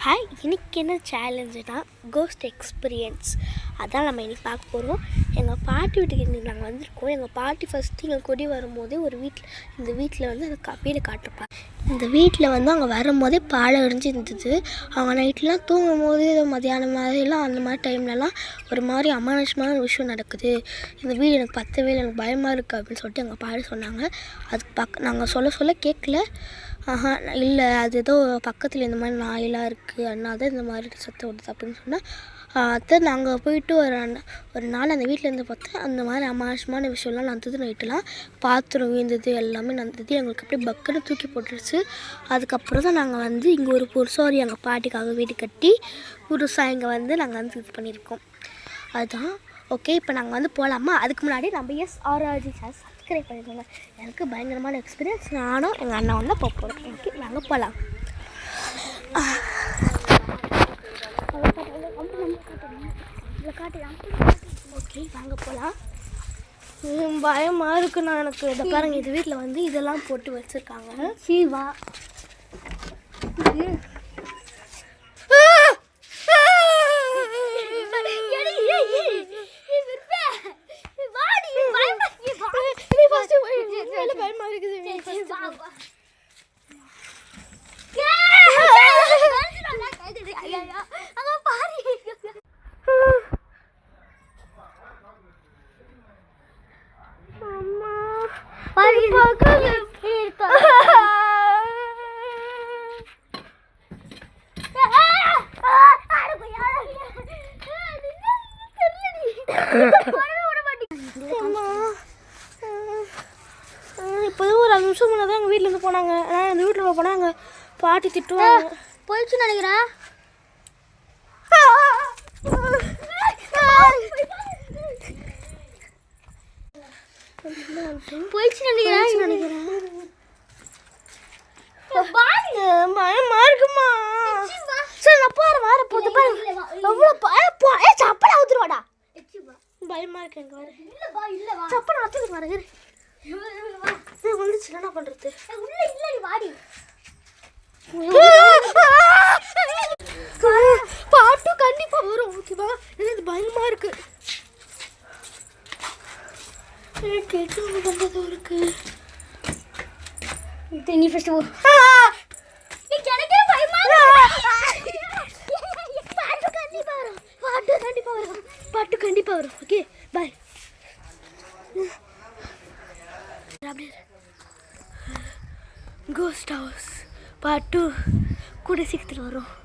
Hi, இன்றைக்கி என்ன சேலஞ்சுனா cost experience. அதான் நம்ம இன்றைக்கி பார்க்க போகிறோம். எங்கள் பாட்டி வீட்டுக்கு இன்றைக்கி நாங்கள் வந்திருக்கோம். எங்கள் பாட்டி ஃபஸ்ட்டு இங்கே குடி வரும்போதே இந்த வீட்டில் வந்து அந்த வீடு காட்டிருப்பாங்க. இந்த வீட்டில் வந்து அவங்க வரும்போதே பாலை அடிஞ்சு இருந்தது. அவங்க நைட்லாம் தூங்கும் போது மதியானம் மாதிரிலாம் அந்த மாதிரி டைம்லலாம் ஒரு மாதிரி அமானுஷமான விஷயம் நடக்குது. இந்த வீடு எனக்கு பத்தவே இல்லை, எனக்கு பயமாக இருக்குது அப்படின்னு சொல்லிட்டு எங்கள் பாட்டி சொன்னாங்க. அதுக்கு நாங்கள் சொல்ல கேட்கல. இல்லை, அது ஏதோ பக்கத்தில் இந்த மாதிரி நாயெல்லாம் இருக்குது, அதனால தான் இந்த மாதிரி சத்தம் வருது அப்படின்னு சொன்னால் அதை நாங்கள் போயிட்டு ஒரு நாள் அந்த வீட்டில் இருந்து பார்த்தா அந்த மாதிரி அமானுஷமான விஷயம்லாம் நடந்தது. நைட்டெல்லாம் பாத்திரம் வீழ்ந்தது, எல்லாமே நடந்தது. எங்களுக்கு அப்படியே பக்குன்னு தூக்கி போட்டுருச்சு. அதுக்கப்புறம் தான் நாங்கள் வந்து இங்கே ஒரு புதுசாக எங்கள் பாட்டிக்காக வீடு கட்டி புதுசாக இங்கே வந்து நாங்கள் வந்து இது பண்ணியிருக்கோம். அதுதான் ஓகே. இப்போ நாங்கள் வந்து போகலாமா? அதுக்கு முன்னாடி நம்ம SRRG சேனல் சப்ஸ்கிரைப் பண்ணிக்கோங்க. எனக்கு பயங்கரமான எக்ஸ்பீரியன்ஸ். நானும் எங்கள் அண்ணா வந்து போகிறோம். ஓகே, நாங்கள் போகலாம். ஓகே, வாங்க போகலாம். பயமாக இருக்குண்ணா எனக்கு. இதை பாருங்க, இது வீட்டில் வந்து இதெல்லாம் போட்டு வச்சுருக்காங்க. சீவா இப்போதான் ஒரு 5 நிமிஷம் முன்னாடி எங்கள் வீட்டிலேருந்து போனாங்க. ஆனால் அந்த வீட்டில் போனாங்க, பாட்டி திட்டுவாங்க. போயிடுச்சு நினைக்கிறேன். போயிடுச்சு நினைக்கிறேன். பயமா இருக்குமா? சரி, நான் வார போது பாருங்க. எவ்வளோ சப்பலை ஊத்துருவாடா. பயமா இருக்கு எனக்கு. வேற சப்பலை ஊத்துது பாருங்க. வந்துச்சு, என்ன பண்றது? பாட்டு கண்டிப்பா வரும். ஓகேவா? எனக்கு பயமா இருக்கு. கேட்டு இருக்கு. நீ ஃபர்ஸ்ட்